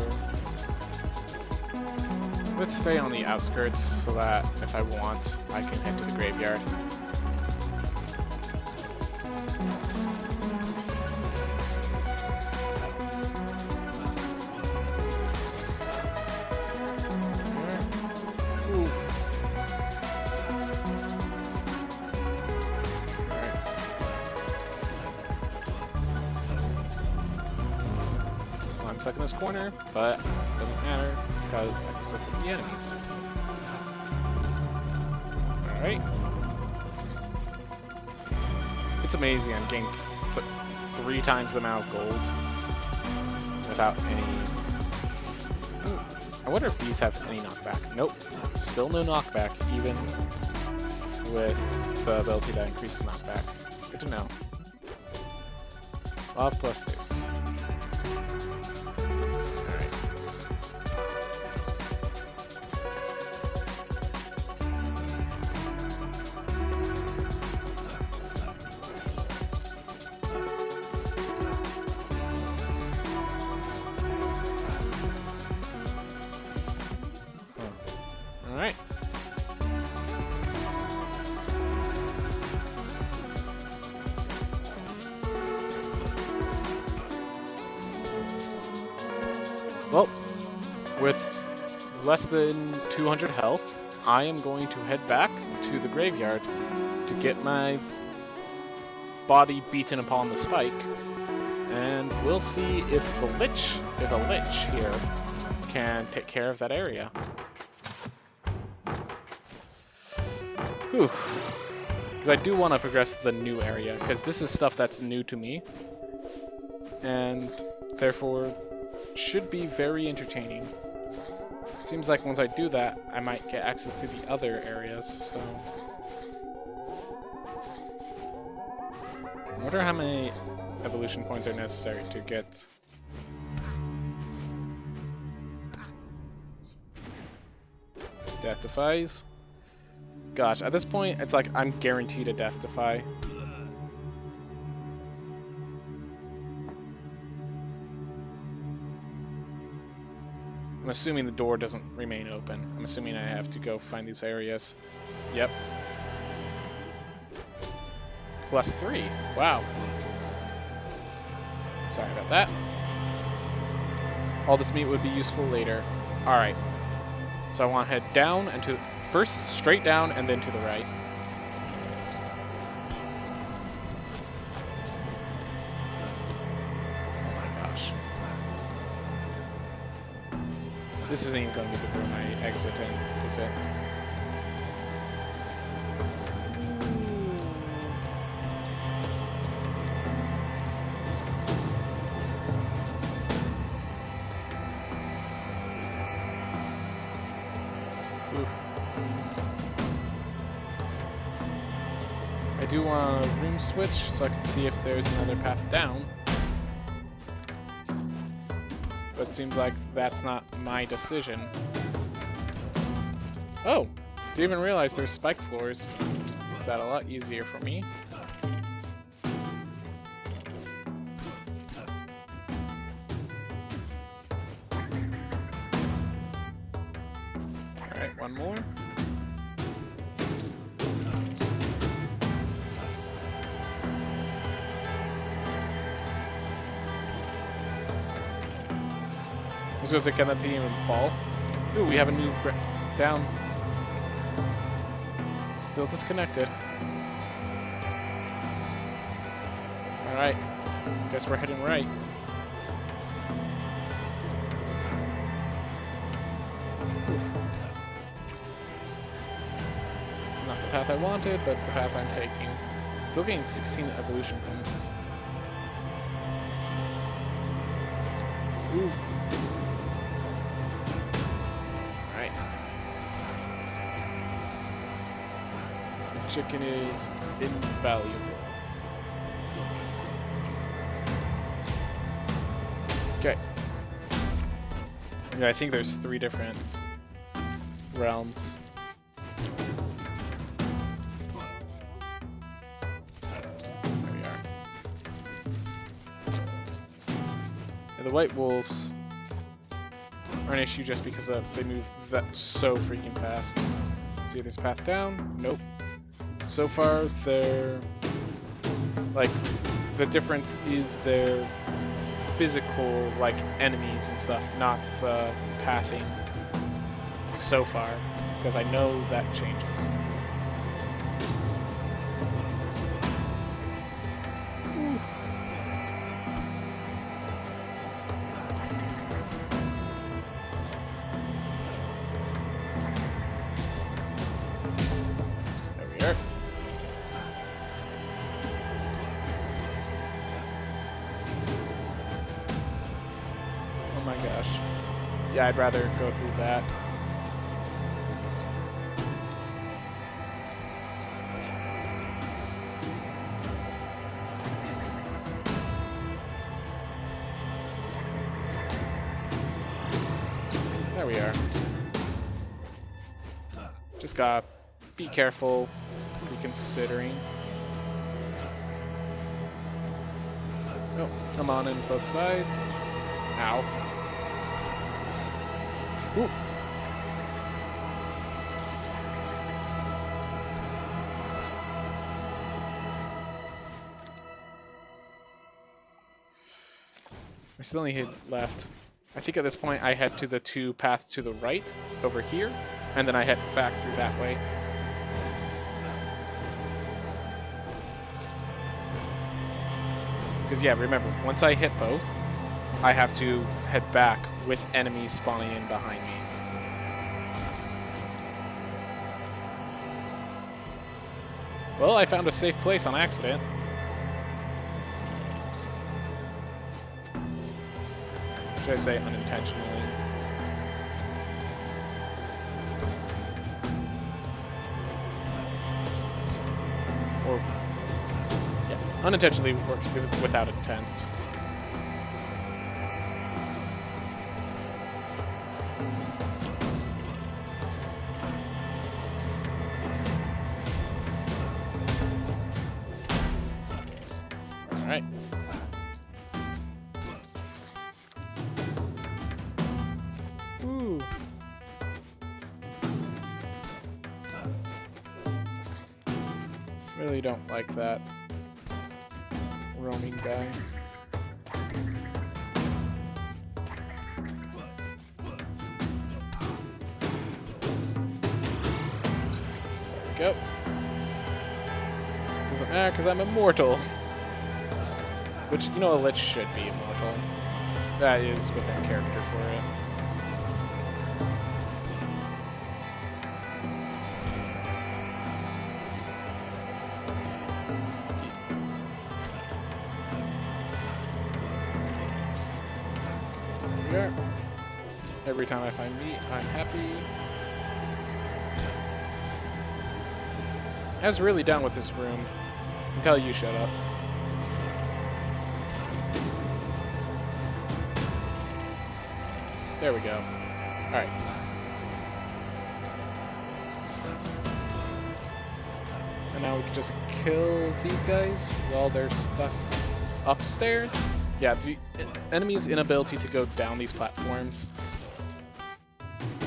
let's stay on the outskirts so that if I want, I can head to the graveyard. I'm stuck in this corner, but it doesn't matter because I can still hit the enemies. Alright. It's amazing I'm getting 3 times the amount of gold without any... Ooh, I wonder if these have any knockback. Nope. Still no knockback, even with the ability that increases knockback. Good to know. Law of +2s. Alright. Well, with less than 200 health, I am going to head back to the graveyard to get my body beaten upon the spike, and we'll see if a lich here can take care of that area. Whew. Because I do want to progress the new area, because this is stuff that's new to me, and therefore should be very entertaining. Seems like once I do that, I might get access to the other areas, so... I wonder how many evolution points are necessary to get... Death Defies. Gosh, at this point, it's like I'm guaranteed a Death Defy. I'm assuming the door doesn't remain open. I'm assuming I have to go find these areas. Yep. +3. Wow. Sorry about that. All this meat would be useful later. Alright. So I want to head down and to... First, straight down, and then to the right. Oh my gosh. This isn't even going to be the room I exit in, is it? I do want a room switch so I can see if there's another path down. But it seems like that's not my decision. Oh! Didn't even realize there's spike floors. Makes that a lot easier for me. Alright, one more. I was going to say, can that thing even fall? Ooh, we have a new down. Still disconnected. Alright. Guess we're heading right. This is not the path I wanted, but it's the path I'm taking. Still getting 16 evolution points. Ooh. Alright. The chicken is invaluable. Okay. Yeah, I think there's 3 different realms. There we are. Yeah, the white wolves are an issue just because they move that so freaking fast. See, there's a path down. Nope. So far, they're like the difference is their physical like enemies and stuff, not the pathing so far, because I know that changes. Ooh. There we are. Oh my gosh. Yeah, I'd rather go through that. There we are. Just gotta be careful, be considering. Oh, come on in both sides. Ow. Ooh. I still only hit left. I think at this point I head to the 2 paths to the right over here, and then I head back through that way. Because yeah, remember, once I hit both, I have to head back with enemies spawning in behind me. Well, I found a safe place on accident. Should I say unintentionally? Or, yeah, unintentionally works because it's without intent. Alright. Ooh. Really don't like that roaming guy. There we go. Doesn't matter because I'm immortal. Which, you know, a lich should be immortal. That is within character for it. There we are. Every time I find meat, I'm happy. I was really down with this room until you showed up. There we go. Alright. And now we can just kill these guys while they're stuck upstairs. Yeah, the enemy's inability to go down these platforms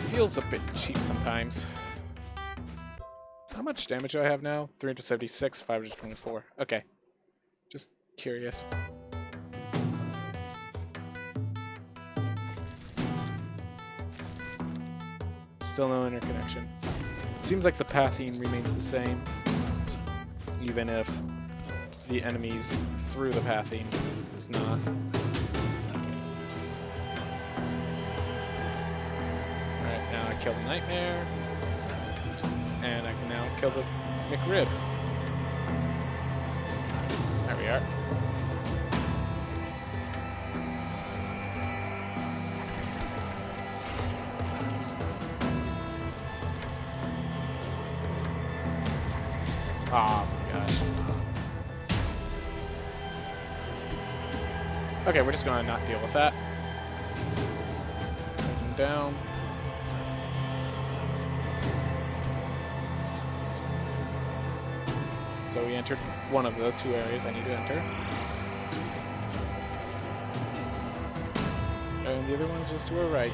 feels a bit cheap sometimes. How much damage do I have now? 376, 524. Okay. Just curious. Still no interconnection. Seems like the pathing remains the same, even if the enemies through the pathing does not. Alright, now I kill the Nightmare. And I can now kill the McRib. There we are. Oh my gosh. Okay, we're just gonna not deal with that. Take him down. So we entered one of the two areas I need to enter. And the other one's just to our right.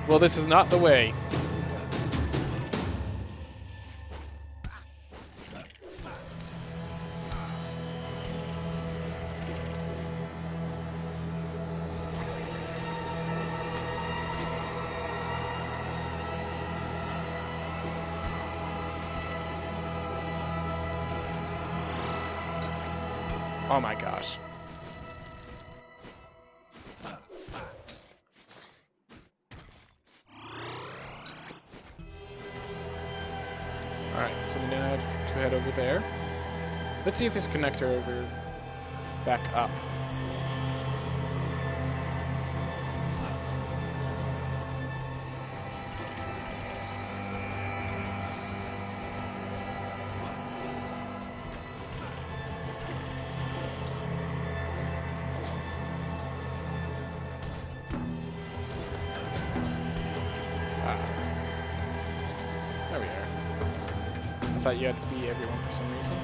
Well, this is not the way. Oh my gosh. Alright, so we now have to head over there. Let's see if there's a connector over back up. There we are. I thought you had to be everyone for some reason.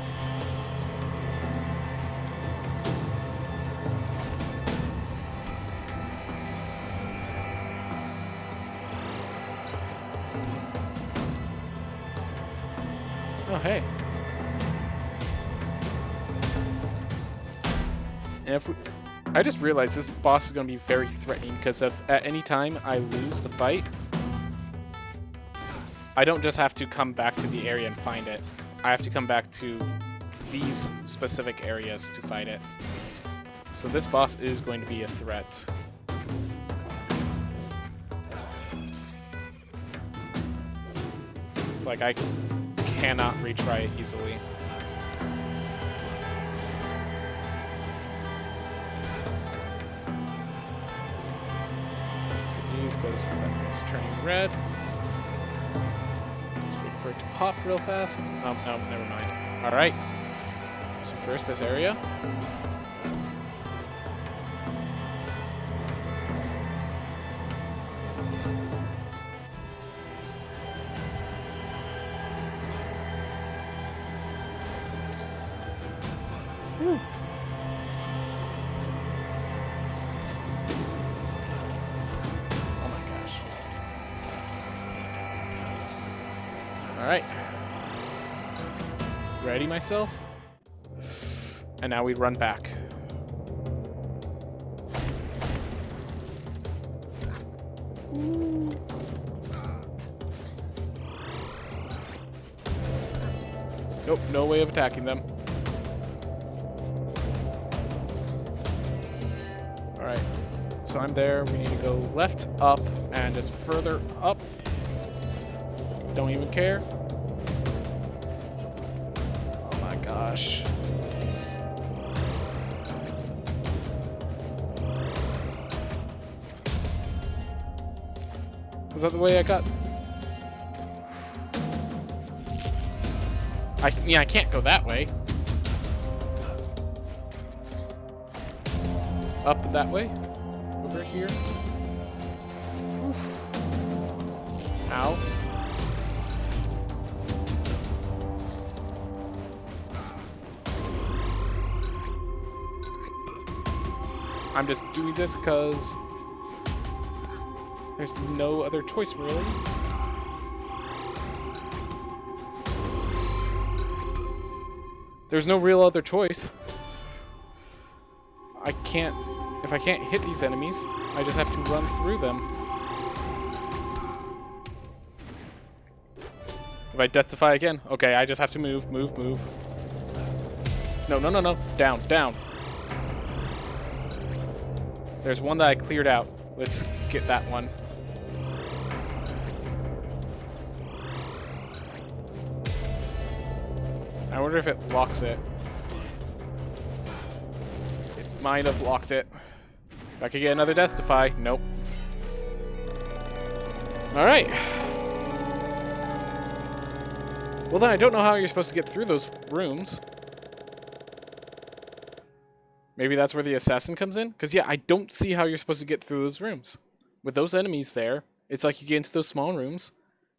Oh, hey. And if we... I just realized this boss is going to be very threatening because if at any time I lose the fight, I don't just have to come back to the area and find it. I have to come back to these specific areas to fight it. So this boss is going to be a threat. Like, I cannot retry it easily. For these, because that is turning red. Just wait for it to pop real fast. Oh, no, never mind. Alright. So first, this area. Whew. Oh my gosh. Alright. Ready myself? And now we run back. Nope, no way of attacking them. Alright, so I'm there. We need to go left, up, and just further up. Don't even care. Oh my gosh. Is that the way I got? I can't go that way. Up that way? Over here? Oof. Ow. I'm just doing this because There's no other choice, really. There's no real other choice. I can't... If I can't hit these enemies, I just have to run through them. If I death defy again, okay, I just have to move. No. Down. There's one that I cleared out. Let's get that one. I wonder if it locks it. It might have locked it. If I could get another death defy. Nope. Alright. Well then, I don't know how you're supposed to get through those rooms. Maybe that's where the assassin comes in? Because yeah, I don't see how you're supposed to get through those rooms. With those enemies there, it's like you get into those small rooms,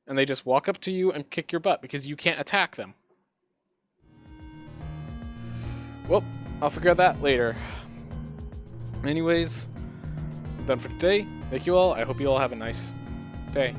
and they just walk up to you and kick your butt because you can't attack them. Well, I'll figure out that later. Anyways, done for today. Thank you all. I hope you all have a nice day.